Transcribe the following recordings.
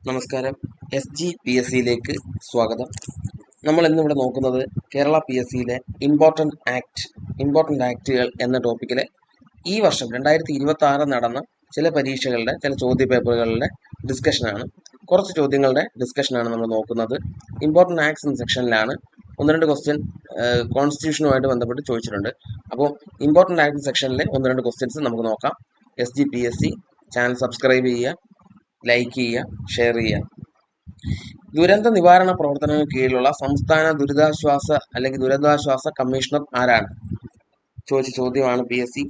നമസ്കാരം. SGPSCയിലേക്ക് സ്വാഗതം. നമ്മൾ ഇന്നിവിടെ നോക്കുന്നത് കേരള PSCയിലെ ഇമ്പോർട്ടൻ്റ് ആക്റ്റുകൾ എന്ന ടോപ്പിക്കിലെ ഈ വർഷം 2026 നടന്ന ചില പരീക്ഷകളുടെ ചില ചോദ്യപേപ്പറുകളുടെ ഡിസ്കഷനാണ്. കുറച്ച് ചോദ്യങ്ങളുടെ ഡിസ്കഷനാണ് നമ്മൾ നോക്കുന്നത്. ഇമ്പോർട്ടൻ്റ് ആക്ട്സ് എന്ന സെക്ഷനിലാണ് ഒന്ന് രണ്ട് ക്വസ്റ്റ്യൻ കോൺസ്റ്റിറ്റ്യൂഷനുമായിട്ട് ബന്ധപ്പെട്ട് ചോദിച്ചിട്ടുണ്ട്. അപ്പോൾ ഇമ്പോർട്ടൻ്റ് ആക്ട് സെക്ഷനിലെ ഒന്ന് രണ്ട് ക്വസ്റ്റ്യൻസ് നമുക്ക് നോക്കാം. SGPSC ചാനൽ സബ്സ്ക്രൈബ് ചെയ്യുക, ലൈക്ക് ചെയ്യുക, ഷെയർ ചെയ്യുക. ദുരന്ത നിവാരണ പ്രവർത്തനങ്ങൾക്ക് കീഴിലുള്ള സംസ്ഥാന ദുരിതാശ്വാസ കമ്മീഷണർ ആരാണ്? ചോദിച്ച ചോദ്യമാണ് PSC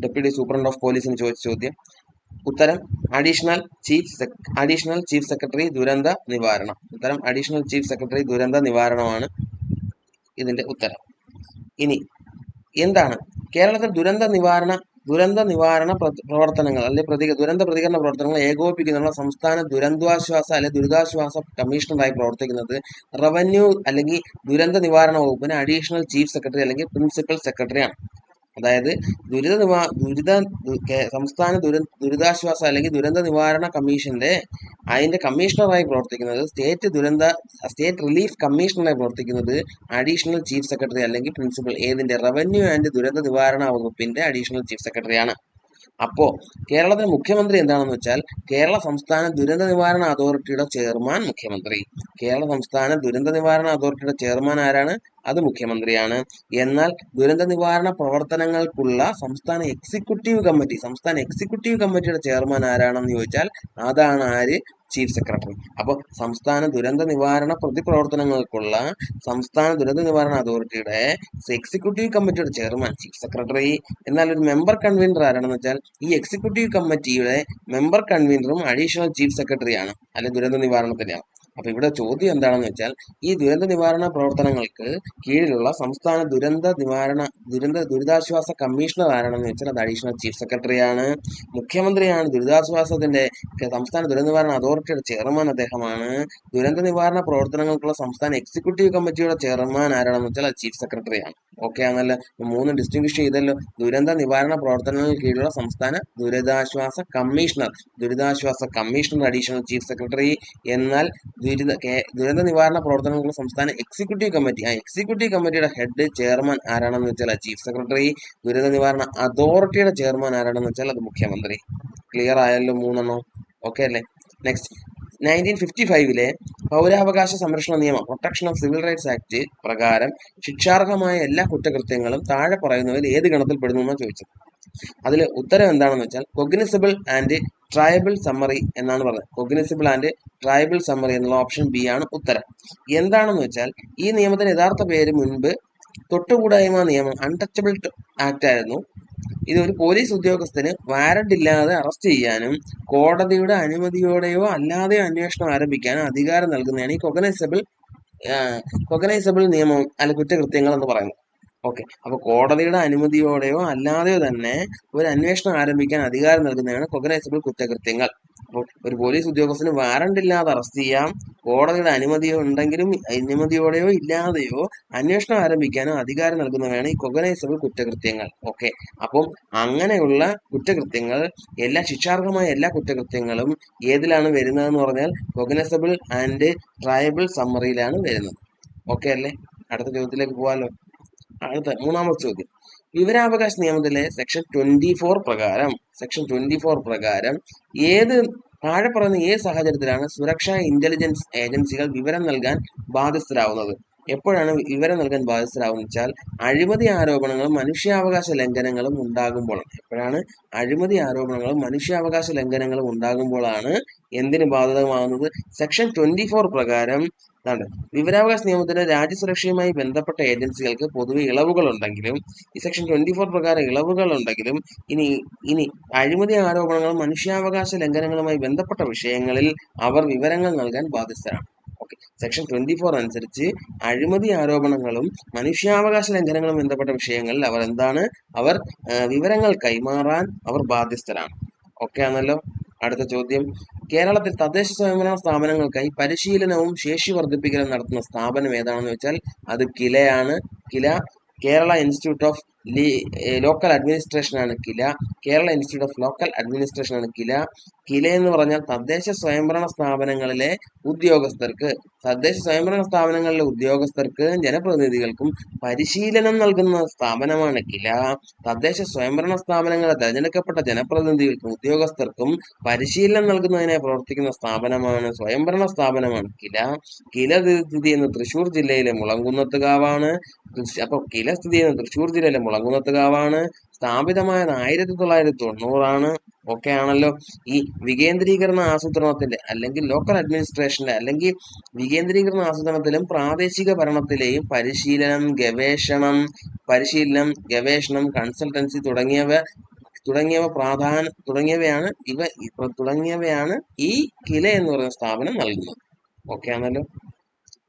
ഡെപ്യൂട്ടി സൂപ്രണ്ട് ഓഫ് പോലീസിന് ചോദിച്ച ചോദ്യം. ഉത്തരം അഡീഷണൽ ചീഫ് സെക്രട്ടറി ദുരന്ത നിവാരണം. ഉത്തരം അഡീഷണൽ ചീഫ് സെക്രട്ടറി ദുരന്ത നിവാരണമാണ് ഇതിന്റെ ഉത്തരം. ഇനി എന്താണ് കേരളത്തിൽ ദുരന്ത നിവാരണ പ്രവർത്തനങ്ങൾ ദുരന്ത പ്രതികരണ പ്രവർത്തനങ്ങൾ ഏകോപിപ്പിക്കുന്നതിനുള്ള സംസ്ഥാന ദുരിതാശ്വാസ കമ്മീഷണറായി പ്രവർത്തിക്കുന്നത് റവന്യൂ അല്ലെങ്കിൽ ദുരന്ത നിവാരണ വകുപ്പിന് അഡീഷണൽ ചീഫ് സെക്രട്ടറി അല്ലെങ്കിൽ പ്രിൻസിപ്പൽ സെക്രട്ടറിയാണ്. അതായത് സംസ്ഥാന ദുരിതാശ്വാസ അല്ലെങ്കിൽ ദുരന്ത നിവാരണ അതിന്റെ കമ്മീഷണറായി പ്രവർത്തിക്കുന്നത് സ്റ്റേറ്റ് റിലീഫ് കമ്മീഷണറായി പ്രവർത്തിക്കുന്നത് അഡീഷണൽ ചീഫ് സെക്രട്ടറി അല്ലെങ്കിൽ പ്രിൻസിപ്പൽ റവന്യൂ ആൻഡ് ദുരന്ത നിവാരണ വകുപ്പിന്റെ അഡീഷണൽ ചീഫ് സെക്രട്ടറിയാണ്. അപ്പോ കേരളത്തിലെ മുഖ്യമന്ത്രി എന്താണെന്ന് വെച്ചാൽ കേരള സംസ്ഥാന ദുരന്ത നിവാരണ അതോറിറ്റിയുടെ ചെയർമാൻ മുഖ്യമന്ത്രി. കേരള സംസ്ഥാന ദുരന്ത നിവാരണ അതോറിറ്റിയുടെ ചെയർമാൻ ആരാണ്? അത് മുഖ്യമന്ത്രിയാണ്. എന്നാൽ ദുരന്ത നിവാരണ പ്രവർത്തനങ്ങൾക്കുള്ള സംസ്ഥാന എക്സിക്യൂട്ടീവ് കമ്മിറ്റിയുടെ ചെയർമാൻ ആരാണെന്ന് ചോദിച്ചാൽ അതാണ് ആര്? Chief secretary. അപ്പോൾ സംസ്ഥാന ദുരന്ത നിവാരണ പ്രതിപ്രവർത്തനങ്ങൾക്കുള്ള സംസ്ഥാന ദുരന്ത നിവാരണ അതോറിറ്റിയുടെ എക്സിക്യൂട്ടീവ് കമ്മിറ്റിയുടെ ചെയർമാൻ ചീഫ് സെക്രട്ടറി. എന്നാൽ ഒരു മെമ്പർ കൺവീനർ ആരാണെന്ന് വെച്ചാൽ ഈ എക്സിക്യൂട്ടീവ് കമ്മിറ്റിയുടെ മെമ്പർ കൺവീനറും അഡീഷണൽ ചീഫ് സെക്രട്ടറിയാണ്, അല്ലെങ്കിൽ ദുരന്ത നിവാരണത്തിന്റെയാണ്. അപ്പൊ ഇവിടെ ചോദ്യം എന്താണെന്ന് വെച്ചാൽ ഈ ദുരന്ത നിവാരണ പ്രവർത്തനങ്ങൾക്ക് കീഴിലുള്ള സംസ്ഥാന ദുരിതാശ്വാസ കമ്മീഷണർ ആരാണെന്ന് വെച്ചാൽ അത് അഡീഷണൽ ചീഫ് സെക്രട്ടറിയാണ്. മുഖ്യമന്ത്രിയാണ് സംസ്ഥാന ദുരന്ത നിവാരണ അതോറിറ്റിയുടെ ചെയർമാൻ, അദ്ദേഹമാണ്. ദുരന്ത നിവാരണ പ്രവർത്തനങ്ങൾക്കുള്ള സംസ്ഥാന എക്സിക്യൂട്ടീവ് കമ്മിറ്റിയുടെ ചെയർമാൻ ആരാണെന്ന് വെച്ചാൽ അത് ചീഫ് സെക്രട്ടറിയാണ്. ഓക്കെ ആണല്ലോ? മൂന്ന് ഡിസ്റ്റിങ്വിഷ് ചെയ്തല്ലോ. ദുരന്ത നിവാരണ പ്രവർത്തനങ്ങൾക്ക് കീഴിലുള്ള സംസ്ഥാന ദുരിതാശ്വാസ കമ്മീഷണർ അഡീഷണൽ ചീഫ് സെക്രട്ടറി. എന്നാൽ ദുരന്ത നിവാരണ പ്രവർത്തനങ്ങൾക്കുള്ള സംസ്ഥാന എക്സിക്യൂട്ടീവ് കമ്മിറ്റിയുടെ ഹെഡ് ചെയർമാൻ ആരാണെന്ന് വെച്ചാൽ അത് ചീഫ് സെക്രട്ടറി. ദുരന്ത നിവാരണ അതോറിറ്റിയുടെ ചെയർമാൻ ആരാണെന്ന് വെച്ചാൽ അത് മുഖ്യമന്ത്രി. ക്ലിയർ ആയല്ലോ മൂന്നെണ്ണം? ഓക്കെ അല്ലേ? നെക്സ്റ്റ് 1955 പൗരാവകാശ സംരക്ഷണ നിയമം protection of civil rights act പ്രകാരം ശിക്ഷാർഹമായ എല്ലാ കുറ്റകൃത്യങ്ങളും താഴെ പറയുന്നവയിൽ ഏത് ഗണത്തിൽ പെടുന്നു എന്നാണ് ചോദിച്ചത്. അതിൽ ഉത്തരം എന്താണെന്ന് വെച്ചാൽ കൊഗ്നിസിബിൾ ആൻഡ് ട്രയബിൾ സമ്മറി എന്നാണ് പറഞ്ഞത്. കൊഗ്നിസിബിൾ ആൻഡ് ട്രയബിൾ സമ്മറി എന്നുള്ള ഓപ്ഷൻ ബി ആണ് ഉത്തരം. എന്താണെന്ന് വെച്ചാൽ ഈ നിയമത്തിന് യഥാർത്ഥ പേര് മുൻപ് തൊട്ടുകൂടായ്മ നിയമം അൺടച്ചബിൾ ആക്ട് ആയിരുന്നു. ഇത് ഒരു പോലീസ് ഉദ്യോഗസ്ഥന് വാറന്റ് ഇല്ലാതെ അറസ്റ്റ് ചെയ്യാനും കോടതിയുടെ അനുമതിയോടെയോ അല്ലാതെയോ അന്വേഷണം ആരംഭിക്കാനും അധികാരം നൽകുന്നതാണ് ഈ കൊഗനൈസബിൾ നിയമം അല്ലെങ്കിൽ കുറ്റകൃത്യങ്ങൾ എന്ന് പറയുന്നത്. ഓക്കെ, അപ്പൊ കോടതിയുടെ അനുമതിയോടെയോ അല്ലാതെയോ തന്നെ ഒരു അന്വേഷണം ആരംഭിക്കാൻ അധികാരം നൽകുന്നതാണ് കൊഗനൈസബിൾ കുറ്റകൃത്യങ്ങൾ. അപ്പോൾ ഒരു പോലീസ് ഉദ്യോഗസ്ഥന് വാറന്റ് ഇല്ലാതെ അറസ്റ്റ് ചെയ്യാം, കോടതിയുടെ അനുമതിയോടെയോ ഇല്ലാതെയോ അന്വേഷണം ആരംഭിക്കാനോ അധികാരം നൽകുന്നവയാണ് ഈ കൊഗനൈസബിൾ കുറ്റകൃത്യങ്ങൾ. ഓക്കെ, അപ്പം അങ്ങനെയുള്ള കുറ്റകൃത്യങ്ങൾ ശിക്ഷാർഹമായ എല്ലാ കുറ്റകൃത്യങ്ങളും ഏതിലാണ് വരുന്നതെന്ന് പറഞ്ഞാൽ കൊഗനൈസബിൾ ആൻഡ് ട്രയബിൾ സമ്മറിയിലാണ് വരുന്നത്. ഓക്കെ അല്ലേ? അടുത്ത ചോദ്യത്തിലേക്ക് പോകാമല്ലോ. അടുത്ത മൂന്നാമത്തെ ചോദ്യം, വിവരാവകാശ നിയമത്തിലെ സെക്ഷൻ 24 പ്രകാരം താഴെ പറയുന്ന ഏത് സാഹചര്യത്തിലാണ് സുരക്ഷാ ഇന്റലിജൻസ് ഏജൻസികൾ വിവരം നൽകാൻ ബാധ്യസ്ഥരാകുന്നത്? എപ്പോഴാണ് വിവരം നൽകാൻ ബാധ്യസ്ഥരാകുന്നത് വെച്ചാൽ അഴിമതി ആരോപണങ്ങളും മനുഷ്യാവകാശ ലംഘനങ്ങളും ഉണ്ടാകുമ്പോഴാണ്. എന്തിന് ബാധകമാകുന്നത്? സെക്ഷൻ 24 പ്രകാരം വിവരാവകാശ നിയമത്തിന്റെ രാജ്യസുരക്ഷയുമായി ബന്ധപ്പെട്ട ഏജൻസികൾക്ക് പൊതുവെ ഇളവുകളുണ്ടെങ്കിലും ഈ സെക്ഷൻ 24 പ്രകാരം ഇളവുകളുണ്ടെങ്കിലും ഇനി അഴിമതി ആരോപണങ്ങളും മനുഷ്യാവകാശ ലംഘനങ്ങളുമായി ബന്ധപ്പെട്ട വിഷയങ്ങളിൽ അവർ വിവരങ്ങൾ നൽകാൻ ബാധ്യസ്ഥരാണ്. ഓക്കെ, സെക്ഷൻ 24 അനുസരിച്ച് അഴിമതി ആരോപണങ്ങളും മനുഷ്യാവകാശ ലംഘനങ്ങളും ബന്ധപ്പെട്ട വിഷയങ്ങളിൽ അവർ വിവരങ്ങൾ കൈമാറാൻ അവർ ബാധ്യസ്ഥരാണ്. ഓക്കെ ആണല്ലോ? അടുത്ത ചോദ്യം, കേരളത്തിൽ തദ്ദേശ സ്വയംഭരണ സ്ഥാപനങ്ങൾക്കായി പരിശീലനവും ശേഷി വർദ്ധിപ്പിക്കലും നടത്തുന്ന സ്ഥാപനം ഏതാണെന്ന് വെച്ചാൽ അത് കിലയാണ്. Kerala institute of local administration ആണ് Kila. Kerala institute of local administration ആണ് കില. കില എന്ന് പറഞ്ഞാൽ തദ്ദേശ സ്വയംഭരണ സ്ഥാപനങ്ങളിലെ ഉദ്യോഗസ്ഥർക്ക് ജനപ്രതിനിധികൾക്കും പരിശീലനം നൽകുന്ന സ്ഥാപനമാണ് കില. തദ്ദേശ സ്വയംഭരണ സ്ഥാപനങ്ങളെ തെരഞ്ഞെടുക്കപ്പെട്ട ജനപ്രതിനിധികൾക്കും ഉദ്യോഗസ്ഥർക്കും പരിശീലനം നൽകുന്നതിനായി പ്രവർത്തിക്കുന്ന സ്വയംഭരണ സ്ഥാപനമാണ് കില. കില സ്ഥിതി ചെയ്യുന്ന തൃശ്ശൂർ ജില്ലയിലെ മുളങ്കുന്നത്തുകാവാണ്. അപ്പൊ കില സ്ഥിതി ചെയ്യുന്ന തൃശ്ശൂർ ജില്ലയിലെ മുളങ്കുന്നത്തുകാവാണ്. സ്ഥാപിതമായത് 1990 ഓക്കെ ആണല്ലോ. ഈ വികേന്ദ്രീകരണ ആസൂത്രണത്തിന്റെ അല്ലെങ്കിൽ ലോക്കൽ അഡ്മിനിസ്ട്രേഷന്റെ അല്ലെങ്കിൽ വികേന്ദ്രീകരണ ആസൂത്രണത്തിലും പ്രാദേശിക ഭരണത്തിലെയും ഗവേഷണം, കൺസൾട്ടൻസി തുടങ്ങിയവയാണ് ഈ കില എന്ന് പറയുന്ന സ്ഥാപനം നൽകുന്നത്. ഓക്കെ ആണല്ലോ.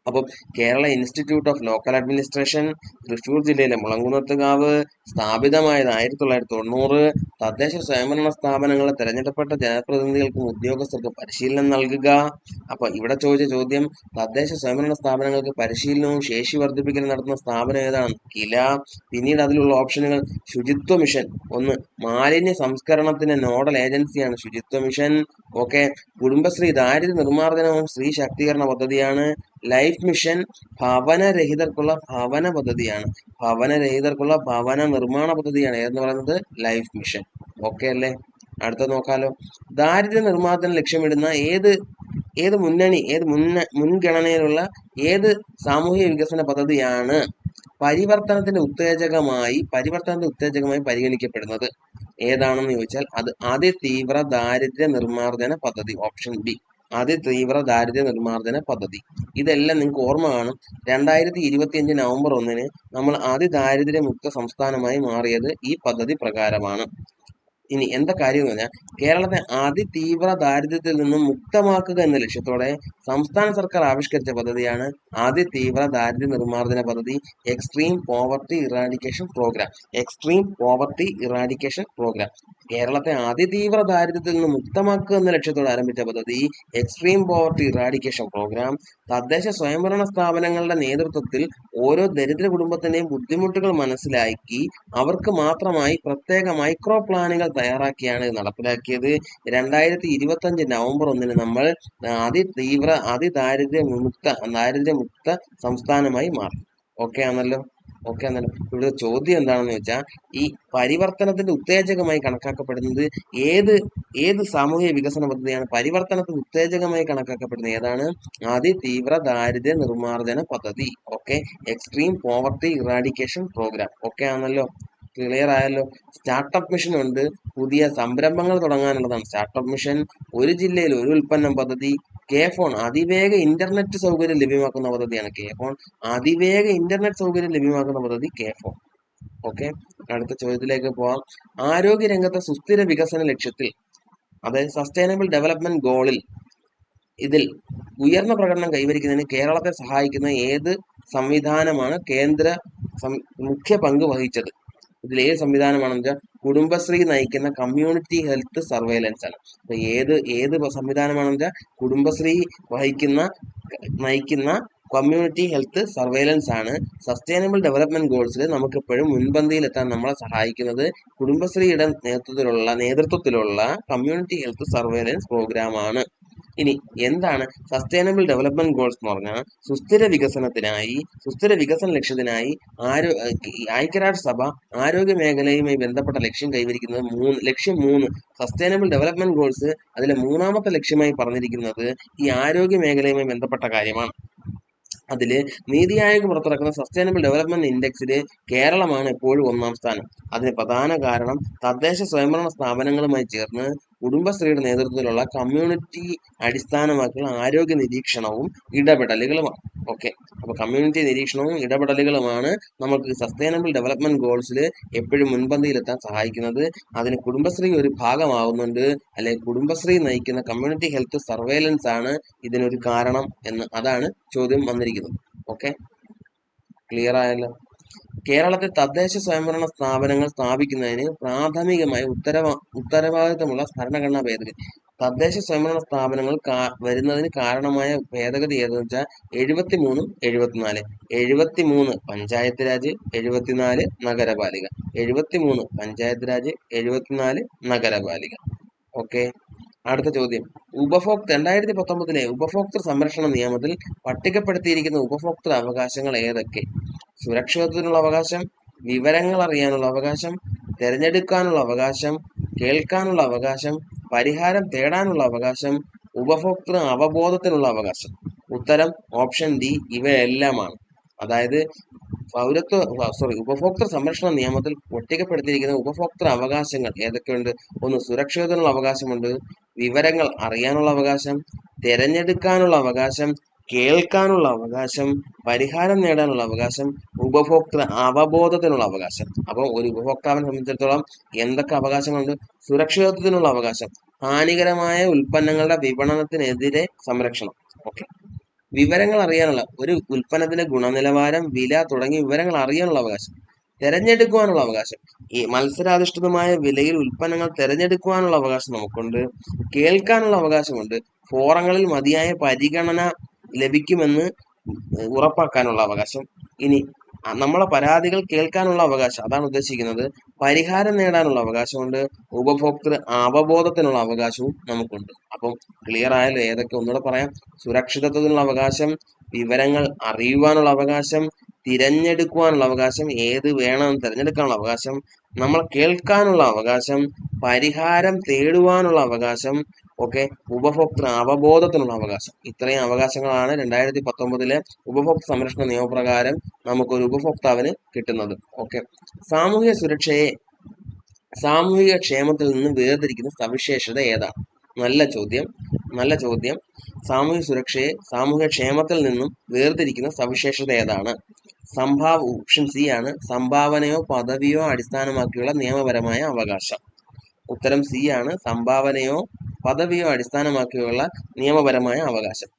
അപ്പം Kerala institute of local administration Thrissur ജില്ലയിലെ മുളങ്കുന്നത്തുകാവ്, സ്ഥാപിതമായത് 1990. തദ്ദേശ സ്വയംഭരണ സ്ഥാപനങ്ങളെ തെരഞ്ഞെടുക്കപ്പെട്ട ജനപ്രതിനിധികൾക്കും ഉദ്യോഗസ്ഥർക്കും പരിശീലനം നൽകുക. അപ്പൊ ഇവിടെ ചോദിച്ച ചോദ്യം, തദ്ദേശ സ്വയംഭരണ സ്ഥാപനങ്ങൾക്ക് പരിശീലനവും ശേഷി വർദ്ധിപ്പിക്കലും നടത്തുന്ന സ്ഥാപനം ഏതാണ്? കില. പിന്നീട് അതിലുള്ള ഓപ്ഷനുകൾ: ശുചിത്വ മിഷൻ, ഒന്ന് മാലിന്യ സംസ്കരണത്തിന്റെ നോഡൽ ഏജൻസിയാണ് ശുചിത്വ മിഷൻ. ഓക്കെ. കുടുംബശ്രീ ദാരിദ്ര്യ നിർമ്മാർജ്ജനവും സ്ത്രീ ശാക്തീകരണ പദ്ധതിയാണ്. ലൈഫ് മിഷൻ ഭവനരഹിതർക്കുള്ള ഭവന നിർമ്മാണ പദ്ധതിയാണ് ഏതെന്ന് പറയുന്നത് ലൈഫ് മിഷൻ. ഓക്കെ അല്ലേ? അടുത്ത നോക്കാലോ. ദാരിദ്ര്യ നിർമ്മാർജ്ജനം ലക്ഷ്യമിടുന്ന മുൻഗണനയിലുള്ള ഏത് സാമൂഹിക വികസന പദ്ധതിയാണ് പരിവർത്തനത്തിന്റെ ഉത്തേജകമായി പരിഗണിക്കപ്പെടുന്നത്? ഏതാണെന്ന് ചോദിച്ചാൽ അത് അതിതീവ്ര ദാരിദ്ര്യ നിർമ്മാർജ്ജന പദ്ധതി. ഓപ്ഷൻ ബി, അതിതീവ്ര ദാരിദ്ര്യ നിർമ്മാർജ്ജന പദ്ധതി. ഇതെല്ലാം നിങ്ങൾക്ക് ഓർമ്മ കാണും. 2025 നവംബർ 1 നമ്മൾ അതിദാരിദ്ര്യമുക്ത സംസ്ഥാനമായി മാറിയത് ഈ പദ്ധതി പ്രകാരമാണ്. ഇനി എന്താ കാര്യം എന്ന് പറഞ്ഞാൽ, കേരളത്തെ അതിതീവ്ര ദാരിദ്ര്യത്തിൽ നിന്നും മുക്തമാക്കുക എന്ന ലക്ഷ്യത്തോടെ സംസ്ഥാന സർക്കാർ ആവിഷ്കരിച്ച പദ്ധതിയാണ് അതിതീവ്ര ദാരിദ്ര്യ നിർമ്മാർജ്ജന പദ്ധതി, എക്സ്ട്രീം പോവർട്ടി ഇറാഡിക്കേഷൻ പ്രോഗ്രാം. കേരളത്തെ അതിതീവ്ര ദാരിദ്ര്യത്തിൽ നിന്ന് മുക്തമാക്കുക എന്ന ലക്ഷ്യത്തോടെ ആരംഭിച്ച പദ്ധതി എക്സ്ട്രീം പോവർട്ടി ഇറാഡിക്കേഷൻ പ്രോഗ്രാം. തദ്ദേശ സ്വയംഭരണ സ്ഥാപനങ്ങളുടെ നേതൃത്വത്തിൽ ഓരോ ദരിദ്ര കുടുംബത്തിന്റെയും ബുദ്ധിമുട്ടുകൾ മനസ്സിലാക്കി അവർക്ക് മാത്രമായി പ്രത്യേക മൈക്രോ പ്ലാനുകൾ തയ്യാറാക്കിയാണ് ഇത് നടപ്പിലാക്കിയത്. 2025 നവംബർ 1 നമ്മൾ ദാരിദ്ര്യമുക്ത സംസ്ഥാനമായി മാറി. ഓക്കെ ആണല്ലോ. ഇവിടെ ചോദ്യം എന്താണെന്ന് വെച്ചാൽ, ഈ പരിവർത്തനത്തിന്റെ ഉത്തേജകമായി കണക്കാക്കപ്പെടുന്നത് ഏത് സാമൂഹിക വികസന പദ്ധതിയാണ് പരിവർത്തനത്തിന് ഉത്തേജകമായി കണക്കാക്കപ്പെടുന്നത്? ഏതാണ്? അതിതീവ്ര ദാരിദ്ര്യ നിർമ്മാർജ്ജന പദ്ധതി. Okay. Extreme poverty eradication programme. Okay ആണല്ലോ. ക്ലിയർ ആയല്ലോ. സ്റ്റാർട്ടപ്പ് മിഷൻ ഉണ്ട്, പുതിയ സംരംഭങ്ങൾ തുടങ്ങാനുള്ളതാണ് സ്റ്റാർട്ടപ്പ് മിഷൻ. ഒരു ജില്ലയിൽ ഒരു ഉൽപ്പന്നം പദ്ധതി. കെ-ഫോൺ അതിവേഗ ഇന്റർനെറ്റ് സൗകര്യം ലഭ്യമാക്കുന്ന പദ്ധതിയാണ് കെ-ഫോൺ. ഓക്കെ. അടുത്ത ചോദ്യത്തിലേക്ക് പോവാം. ആരോഗ്യരംഗത്തെ സുസ്ഥിര വികസന ലക്ഷ്യത്തിൽ, അതായത് സസ്റ്റൈനബിൾ ഡെവലപ്മെന്റ് ഗോളിൽ ഇതിൽ ഉയർന്ന പ്രകടനം കൈവരിക്കുന്നതിന് കേരളത്തെ സഹായിക്കുന്ന ഏത് സംവിധാനമാണ് മുഖ്യ പങ്ക് വഹിച്ചത്? ഇതിൽ ഏത് സംവിധാനമാണെന്ന് വെച്ചാൽ കുടുംബശ്രീ നയിക്കുന്ന കമ്മ്യൂണിറ്റി ഹെൽത്ത് സർവൈലൻസ് ആണ്. അപ്പൊ ഏത് സംവിധാനമാണെന്ന് വെച്ചാൽ കുടുംബശ്രീ നയിക്കുന്ന കമ്മ്യൂണിറ്റി ഹെൽത്ത് സർവൈലൻസ് ആണ്. സസ്റ്റൈനബിൾ ഡെവലപ്മെന്റ് ഗോൾസിൽ നമുക്ക് എപ്പോഴും മുൻപന്തിയിൽ എത്താൻ നമ്മളെ സഹായിക്കുന്നത് കുടുംബശ്രീയുടെ നേതൃത്വത്തിലുള്ള കമ്മ്യൂണിറ്റി ഹെൽത്ത് സർവൈലൻസ് പ്രോഗ്രാം ആണ്. ഇനി എന്താണ് സസ്റ്റൈനബിൾ ഡെവലപ്മെന്റ് ഗോൾസ് എന്ന് പറഞ്ഞാൽ, സുസ്ഥിര വികസന ലക്ഷ്യത്തിനായി ഐക്യരാഷ്ട്രസഭ ആരോഗ്യ മേഖലയുമായി ബന്ധപ്പെട്ട ലക്ഷ്യം കൈവരിക്കുന്നത് ലക്ഷ്യം 3 സസ്റ്റൈനബിൾ ഡെവലപ്മെന്റ് ഗോൾസ് അതിലെ 3ാമത്തെ ലക്ഷ്യമായി പറഞ്ഞിരിക്കുന്നത് ഈ ആരോഗ്യ മേഖലയുമായി ബന്ധപ്പെട്ട കാര്യമാണ്. അതില് നീതി ആയോഗ് പുറത്തിറക്കുന്ന സസ്റ്റൈനബിൾ ഡെവലപ്മെന്റ് ഇൻഡെക്സില് കേരളമാണ് എപ്പോഴും 1ാം സ്ഥാനം. അതിന് പ്രധാന കാരണം തദ്ദേശ സ്വയംഭരണ സ്ഥാപനങ്ങളുമായി ചേർന്ന് കുടുംബശ്രീയുടെ നേതൃത്വത്തിലുള്ള കമ്മ്യൂണിറ്റി അടിസ്ഥാനമാക്കിയുള്ള ആരോഗ്യ നിരീക്ഷണവും ഇടപെടലുകളുമാണ്. ഓക്കെ. അപ്പൊ കമ്മ്യൂണിറ്റി നിരീക്ഷണവും ഇടപെടലുകളുമാണ് നമുക്ക് സസ്റ്റൈനബിൾ ഡെവലപ്മെന്റ് ഗോൾസിൽ എപ്പോഴും മുൻപന്തിയിലെത്താൻ സഹായിക്കുന്നത്. അതിന് കുടുംബശ്രീ ഒരു ഭാഗമാവുന്നുണ്ട്, അല്ലെങ്കിൽ കുടുംബശ്രീ നയിക്കുന്ന കമ്മ്യൂണിറ്റി ഹെൽത്ത് സർവൈലൻസ് ആണ് ഇതിനൊരു കാരണം അതാണ് ചോദ്യം വന്നിരിക്കുന്നത്. ഓക്കെ. ക്ലിയർ ആയല്ലോ. കേരളത്തിൽ തദ്ദേശ സ്വയംഭരണ സ്ഥാപനങ്ങൾ സ്ഥാപിക്കുന്നതിന് പ്രാഥമികമായി ഉത്തരവാദിത്തമുള്ള ഭരണഘടനാ ഭേദഗതി. തദ്ദേശ സ്വയംഭരണ സ്ഥാപനങ്ങൾ വരുന്നതിന് കാരണമായ ഭേദഗതി ഏതെന്ന് വെച്ചാൽ 73 74. 73 പഞ്ചായത്ത് രാജ്, 74 നഗരപാലിക. 73 പഞ്ചായത്ത് രാജ്, 74 നഗരപാലിക. ഓക്കെ. അടുത്ത ചോദ്യം, 2019 ഉപഭോക്തൃ സംരക്ഷണ നിയമത്തിൽ പട്ടികപ്പെടുത്തിയിരിക്കുന്ന ഉപഭോക്തൃ അവകാശങ്ങൾ ഏതൊക്കെ? സുരക്ഷിതത്വത്തിനുള്ള അവകാശം, വിവരങ്ങൾ അറിയാനുള്ള അവകാശം, തിരഞ്ഞെടുക്കാനുള്ള അവകാശം, കേൾക്കാനുള്ള അവകാശം, പരിഹാരം തേടാനുള്ള അവകാശം, ഉപഭോക്തൃ അവബോധത്തിനുള്ള അവകാശം. ഉത്തരം ഓപ്ഷൻ ഡി ഇവയെല്ലാമാണ്. അതായത് ഉപഭോക്തൃ സംരക്ഷണ നിയമത്തിൽ പട്ടികപ്പെടുത്തിയിരിക്കുന്ന ഉപഭോക്തൃ അവകാശങ്ങൾ ഏതൊക്കെയുണ്ട്? ഒന്ന്, സുരക്ഷിതത്തിനുള്ള അവകാശമുണ്ട്, വിവരങ്ങൾ അറിയാനുള്ള അവകാശം, തിരഞ്ഞെടുക്കാനുള്ള അവകാശം, കേൾക്കാനുള്ള അവകാശം, പരിഹാരം നേടാനുള്ള അവകാശം, ഉപഭോക്തൃ അവബോധത്തിനുള്ള അവകാശം. അപ്പം ഒരു ഉപഭോക്താവിനെ സംബന്ധിച്ചിടത്തോളം എന്തൊക്കെ അവകാശങ്ങളുണ്ട്? സുരക്ഷിതത്വത്തിനുള്ള അവകാശം, ഹാനികരമായ ഉൽപ്പന്നങ്ങളുടെ വിപണനത്തിനെതിരെ സംരക്ഷണം. ഓക്കെ. വിവരങ്ങൾ അറിയാനുള്ള, ഒരു ഉൽപ്പന്നത്തിന്റെ ഗുണനിലവാരം, വില തുടങ്ങിയ വിവരങ്ങൾ അറിയാനുള്ള അവകാശം. തിരഞ്ഞെടുക്കുവാനുള്ള അവകാശം, ഈ മത്സരാധിഷ്ഠിതമായ വിലയിൽ ഉൽപ്പന്നങ്ങൾ തിരഞ്ഞെടുക്കുവാനുള്ള അവകാശം നമുക്കുണ്ട്. കേൾക്കാനുള്ള അവകാശമുണ്ട്, ഫോറങ്ങളിൽ മതിയായ പരിഗണന ലഭിക്കുമെന്ന് ഉറപ്പാക്കാനുള്ള അവകാശം. ഇനി നമ്മളെ പരാതികൾ കേൾക്കാനുള്ള അവകാശം, അതാണ് ഉദ്ദേശിക്കുന്നത്. പരിഹാരം നേടാനുള്ള അവകാശമുണ്ട്, ഉപഭോക്തൃ അവബോധത്തിനുള്ള അവകാശവും നമുക്കുണ്ട്. അപ്പം ക്ലിയർ ആയാലും ഏതൊക്കെ ഒന്നുകൂടെ പറയാം. സുരക്ഷിതത്വത്തിനുള്ള അവകാശം, വിവരങ്ങൾ അറിയുവാനുള്ള അവകാശം, തിരഞ്ഞെടുക്കുവാനുള്ള അവകാശം, ഏത് വേണമെന്ന് തിരഞ്ഞെടുക്കാനുള്ള അവകാശം, നമ്മൾ കേൾക്കാനുള്ള അവകാശം, പരിഹാരം തേടുവാനുള്ള അവകാശം, ഒക്കെ ഉപഭോക്തൃ അവബോധത്തിനുള്ള അവകാശം. ഇത്രയും അവകാശങ്ങളാണ് 2019 ഉപഭോക്തൃ സംരക്ഷണ നിയമപ്രകാരം നമുക്കൊരു ഉപഭോക്താവിന് കിട്ടുന്നത്. ഓക്കെ. സാമൂഹിക സുരക്ഷയെ സാമൂഹിക ക്ഷേമത്തിൽ നിന്ന് വേർതിരിക്കുന്ന സവിശേഷത ഏതാണ്? നല്ല ചോദ്യം. സാമൂഹിക സുരക്ഷയെ സാമൂഹിക ക്ഷേമത്തിൽ നിന്നും വേർതിരിക്കുന്ന സവിശേഷത ഏതാണ്? ഓപ്ഷൻ സി ആണ്, സംഭാവനയോ പദവിയോ അടിസ്ഥാനമാക്കിയുള്ള നിയമപരമായ അവകാശം. ഉത്തരം സി ആണ്, സംഭാവനയോ പദവിയോ അടിസ്ഥാനമാക്കിയുള്ള നിയമപരമായ അവകാശം.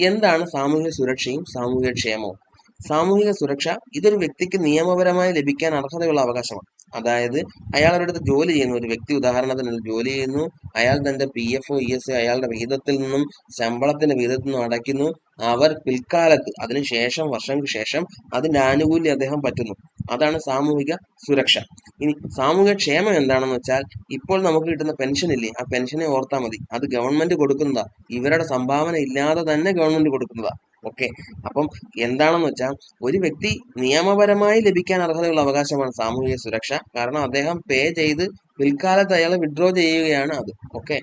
എന്താണ് സാമൂഹിക സുരക്ഷയും സാമൂഹിക ക്ഷേമവും? സാമൂഹിക സുരക്ഷ ഇതൊരു വ്യക്തിക്ക് നിയമപരമായി ലഭിക്കാൻ അർഹതയുള്ള അവകാശമാണ്. അതായത് അയാൾ ഒരിടത്ത് ജോലി ചെയ്യുന്നു, ഒരു വ്യക്തി ഉദാഹരണത്തിന് ജോലി ചെയ്യുന്നു, അയാൾ തന്റെ PF ES അയാളുടെ വിഹിതത്തിൽ നിന്നും ശമ്പളത്തിന്റെ വിഹിതത്തിൽ നിന്നും അടയ്ക്കുന്നു. അവർ പിൽക്കാലത്ത് അതിനുശേഷം വർഷങ്ങൾക്ക് ശേഷം അതിന്റെ ആനുകൂല്യം അദ്ദേഹം പറ്റുന്നു. അതാണ് സാമൂഹിക സുരക്ഷ. ഇനി സാമൂഹിക ക്ഷേമം എന്താണെന്ന് വെച്ചാൽ, ഇപ്പോൾ നമുക്ക് കിട്ടുന്ന പെൻഷൻ ഇല്ലേ, ആ പെൻഷനെ ഓർത്താൽ മതി, അത് ഗവൺമെന്റ് കൊടുക്കുന്നതാ, ഇവരുടെ സംഭാവന ഇല്ലാതെ തന്നെ ഗവൺമെന്റ് കൊടുക്കുന്നതാ. ഓക്കെ. അപ്പം എന്താണെന്ന് വെച്ചാൽ, ഒരു വ്യക്തി നിയമപരമായി ലഭിക്കാൻ അർഹതയുള്ള അവകാശമാണ് സാമൂഹിക സുരക്ഷ. കാരണം അദ്ദേഹം പേ ചെയ്ത് പിൽക്കാലത്ത് അയാൾ വിഡ്രോ ചെയ്യുകയാണ് അത്. ഓക്കെ.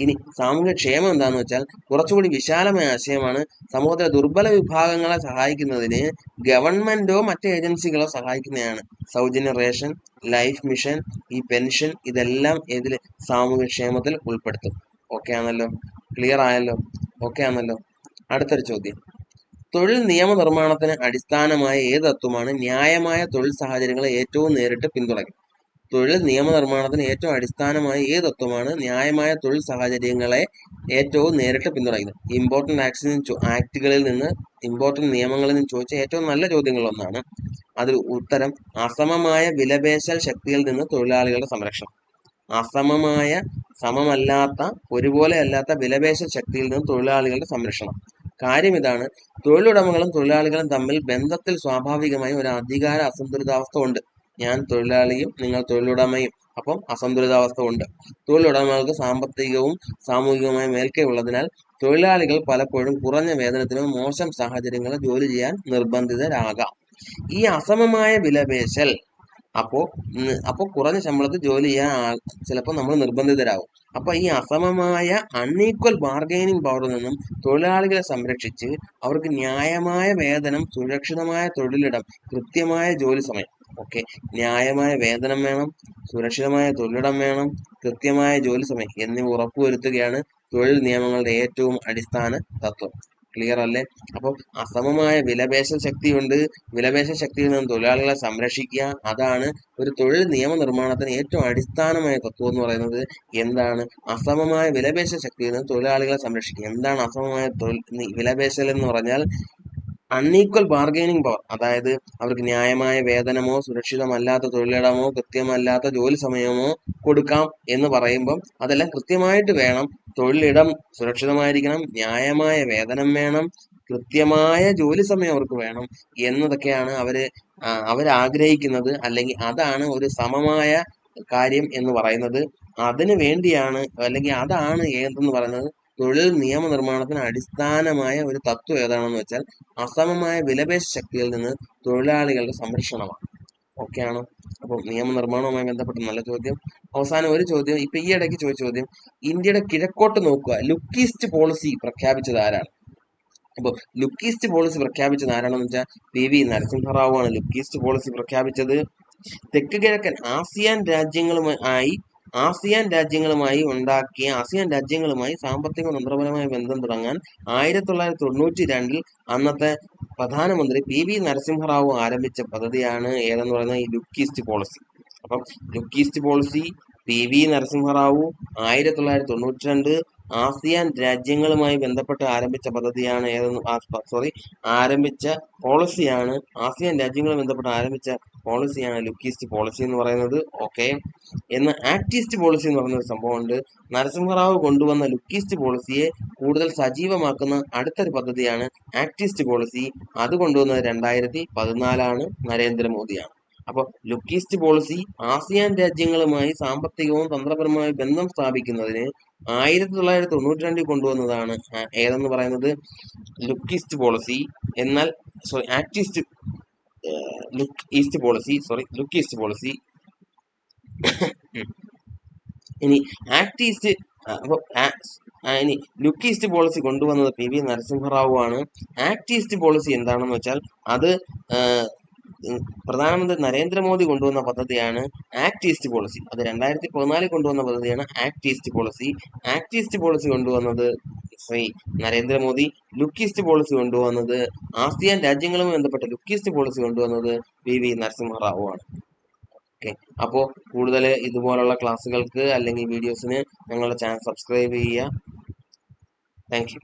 ഇനി സാമൂഹിക ക്ഷേമം എന്താണെന്ന് വെച്ചാൽ കുറച്ചുകൂടി വിശാലമായ ആശയമാണ്. സമൂഹത്തിലെ ദുർബല വിഭാഗങ്ങളെ സഹായിക്കുന്നതിന് ഗവൺമെന്റോ മറ്റ് ഏജൻസികളോ സഹായിക്കുന്നതാണ്. സൗജന്യ റേഷൻ, ലൈഫ് മിഷൻ, ഈ പെൻഷൻ, ഇതെല്ലാം ഇതിൽ സാമൂഹിക ക്ഷേമത്തിൽ ഉൾപ്പെടുത്തും. ഓക്കെ ആണല്ലോ? ക്ലിയർ ആയല്ലോ? ഓക്കെ ആണല്ലോ? അടുത്തൊരു ചോദ്യം, തൊഴിൽ നിയമനിർമ്മാണത്തിന് അടിസ്ഥാനമായ ഏത് തത്വമാണ് ന്യായമായ തൊഴിൽ സാഹചര്യങ്ങളെ ഏറ്റവും നേരിട്ട് പിന്തുണയ്ക്കുന്നത്? തൊഴിൽ നിയമനിർമ്മാണത്തിന് ഏറ്റവും അടിസ്ഥാനമായ ഏത് തത്വമാണ് ന്യായമായ തൊഴിൽ സാഹചര്യങ്ങളെ ഏറ്റവും നേരിട്ട് പിന്തുണയ്ക്കുന്നത്? ഇമ്പോർട്ടന്റ് നിയമങ്ങളിൽ നിന്ന് ചോദിച്ച ഏറ്റവും നല്ല ചോദ്യങ്ങളൊന്നാണ്. അതിൽ ഉത്തരം അസമമായ വിലപേശൽ ശക്തിയിൽ നിന്ന് തൊഴിലാളികളുടെ സംരക്ഷണം. സമമല്ലാത്ത, ഒരുപോലെ അല്ലാത്ത വിലപേശൽ ശക്തിയിൽ നിന്ന് തൊഴിലാളികളുടെ സംരക്ഷണം. കാര്യം ഇതാണ്, തൊഴിലുടമകളും തൊഴിലാളികളും തമ്മിൽ ബന്ധത്തിൽ സ്വാഭാവികമായും ഒരു അധികാര അസന്തുലിതാവസ്ഥ ഉണ്ട്. ഞാൻ തൊഴിലാളിയും നിങ്ങൾ തൊഴിലുടമയും, അപ്പം അസന്തുലിതാവസ്ഥ ഉണ്ട്. തൊഴിലുടമകൾക്ക് സാമ്പത്തികവും സാമൂഹികവുമായ മേൽക്കൈ ഉള്ളതിനാൽ തൊഴിലാളികൾ പലപ്പോഴും കുറഞ്ഞ വേതനത്തിനോ മോശം സാഹചര്യങ്ങളിൽ ജോലി ചെയ്യാൻ നിർബന്ധിതരാകാം. ഈ അസമമായ വിലപേശൽ അപ്പോൾ കുറഞ്ഞ ശമ്പളത്തിൽ ജോലി ചെയ്യാൻ ചിലപ്പോൾ നമ്മൾ നിർബന്ധിതരാകും. അപ്പൊ ഈ അസമമായ അൺഈക്വൽ ബാർഗൈനിങ് പവറിൽ നിന്നും തൊഴിലാളികളെ സംരക്ഷിച്ച് അവർക്ക് ന്യായമായ വേതനം, സുരക്ഷിതമായ തൊഴിലിടം, കൃത്യമായ ജോലി സമയം, ഓക്കെ, ന്യായമായ വേതനം വേണം, സുരക്ഷിതമായ തൊഴിലിടം വേണം, കൃത്യമായ ജോലി സമയം എന്നിവ ഉറപ്പുവരുത്തുകയാണ് തൊഴിൽ നിയമങ്ങളുടെ ഏറ്റവും അടിസ്ഥാന തത്വം. ക്ലിയർ അല്ലേ? അപ്പം അസമമായ വിലപേശൽ ശക്തിയുണ്ട്, വിലപേശൽ ശക്തിയിൽ നിന്ന് തൊഴിലാളികളെ സംരക്ഷിക്കുക, അതാണ് ഒരു തൊഴിൽ നിയമനിർമ്മാണത്തിന് ഏറ്റവും അടിസ്ഥാനമായ തത്വം എന്ന് പറയുന്നത്. എന്താണ് അസമമായ വിലപേശൽ ശക്തിയിൽ നിന്ന് തൊഴിലാളികളെ സംരക്ഷിക്കുക? എന്താണ് അസമമായ വിലപേശൽ എന്ന് പറഞ്ഞാൽ, അൺഈക്വൽ ബാർഗൈനിങ് പവർ, അതായത് അവർക്ക് ന്യായമായ വേതനമോ സുരക്ഷിതമല്ലാത്ത തൊഴിലിടമോ കൃത്യമല്ലാത്ത ജോലി സമയമോ കൊടുക്കാം എന്ന് പറയുമ്പം അതെല്ലാം കൃത്യമായിട്ട് വേണം. തൊഴിലിടം സുരക്ഷിതമായിരിക്കണം, ന്യായമായ വേതനം വേണം, കൃത്യമായ ജോലി സമയം അവർക്ക് വേണം എന്നതൊക്കെയാണ് അവരാഗ്രഹിക്കുന്നത്. അല്ലെങ്കിൽ അതാണ് ഒരു സമമായ കാര്യം എന്ന് പറയുന്നത്. അതിന് വേണ്ടിയാണ്, അല്ലെങ്കിൽ അതാണ് ഏതെന്ന് പറയുന്നത്. തൊഴിൽ നിയമനിർമ്മാണത്തിന് അടിസ്ഥാനമായ ഒരു തത്വം ഏതാണെന്ന് വെച്ചാൽ അസമമായ വിലപേശ ശക്തിയിൽ നിന്ന് തൊഴിലാളികളുടെ സംരക്ഷണമാണ്. ഓക്കെ ആണോ? അപ്പം നിയമനിർമ്മാണവുമായി ബന്ധപ്പെട്ട നല്ല ചോദ്യം. അവസാനം ഒരു ചോദ്യം, ഇപ്പൊ ഈ ഇടയ്ക്ക് ചോദിച്ച ചോദ്യം, ഇന്ത്യയുടെ കിഴക്കോട്ട് നോക്കുക, ലുക്ക് ഈസ്റ്റ് പോളിസി പ്രഖ്യാപിച്ചത് ആരാണ്? അപ്പൊ ലുക്ക് ഈസ്റ്റ് പോളിസി പ്രഖ്യാപിച്ചത് ആരാണെന്ന് വെച്ചാൽ PV നരസിംഹറാവു ആണ് ലുക്ക് ഈസ്റ്റ് പോളിസി പ്രഖ്യാപിച്ചത്. തെക്ക് കിഴക്കൻ ആസിയാൻ രാജ്യങ്ങളുമായി സാമ്പത്തിക തന്ത്രപരമായ ബന്ധം തുടങ്ങാൻ 1992 അന്നത്തെ പ്രധാനമന്ത്രി PV നരസിംഹറാവു ആരംഭിച്ച പദ്ധതിയാണ് ഏതെന്ന് പറയുന്നത് ഈ ലുക്ക് ഈസ്റ്റ് പോളിസി. അപ്പം look east policy PV Narasimha Rao 1992 ASEAN രാജ്യങ്ങളുമായി ബന്ധപ്പെട്ട് ആരംഭിച്ച പദ്ധതിയാണ് ആരംഭിച്ച പോളിസിയാണ്. ആസിയാൻ രാജ്യങ്ങളുമായി ബന്ധപ്പെട്ട് ആരംഭിച്ച പോളിസിയാണ് ലുക്ക് ഈസ്റ്റ് പോളിസി എന്ന് പറയുന്നത്. ഓക്കെ. എന്നാൽ ആക്ട് ഈസ്റ്റ് പോളിസി എന്ന് പറയുന്ന ഒരു സംഭവമുണ്ട്. നരസിംഹറാവു കൊണ്ടുവന്ന ലുക്ക് ഈസ്റ്റ് പോളിസിയെ കൂടുതൽ സജീവമാക്കുന്ന അടുത്തൊരു പദ്ധതിയാണ് ആക്ട് ഈസ്റ്റ് പോളിസി. അത് കൊണ്ടുവന്നത് 2014 നരേന്ദ്രമോദിയാണ്. അപ്പോൾ ലുക്ക് ഈസ്റ്റ് പോളിസി ആസിയാൻ രാജ്യങ്ങളുമായി സാമ്പത്തികവും തന്ത്രപരമായ ബന്ധം സ്ഥാപിക്കുന്നതിന് 1992 കൊണ്ടുവന്നതാണ് ഏതെന്ന് പറയുന്നത് ലുക്ക് ഈസ്റ്റ് പോളിസി. എന്നാൽ ലുക്ക് ഈസ്റ്റ് പോളിസി. ഇനി ലുക്ക് ഈസ്റ്റ് പോളിസി കൊണ്ടുവന്നത് PV നരസിംഹറാവു ആണ്. ആക്ട് ഈസ്റ്റ് പോളിസി എന്താണെന്ന് വെച്ചാൽ അത് പ്രധാനമന്ത്രി നരേന്ദ്രമോദി കൊണ്ടുവന്ന പദ്ധതിയാണ് ആക്ട് ഈസ്റ്റ് പോളിസി. അത് 2014 കൊണ്ടുവന്ന പദ്ധതിയാണ് act east policy. Act east policy കൊണ്ടുവന്നത് നരേന്ദ്രമോദി. ലുക്ക് ഈസ്റ്റ് പോളിസി കൊണ്ടുവന്നത് ആസിയാൻ രാജ്യങ്ങളുമായി ബന്ധപ്പെട്ട ലുക്ക് ഈസ്റ്റ് പോളിസി കൊണ്ടുവന്നത് PV നരസിംഹറാവു ആണ്. ഓക്കെ. അപ്പോൾ കൂടുതൽ ഇതുപോലുള്ള ക്ലാസ്സുകൾക്ക് അല്ലെങ്കിൽ വീഡിയോസിന് ഞങ്ങളുടെ ചാനൽ സബ്സ്ക്രൈബ് ചെയ്യുക. Thank you.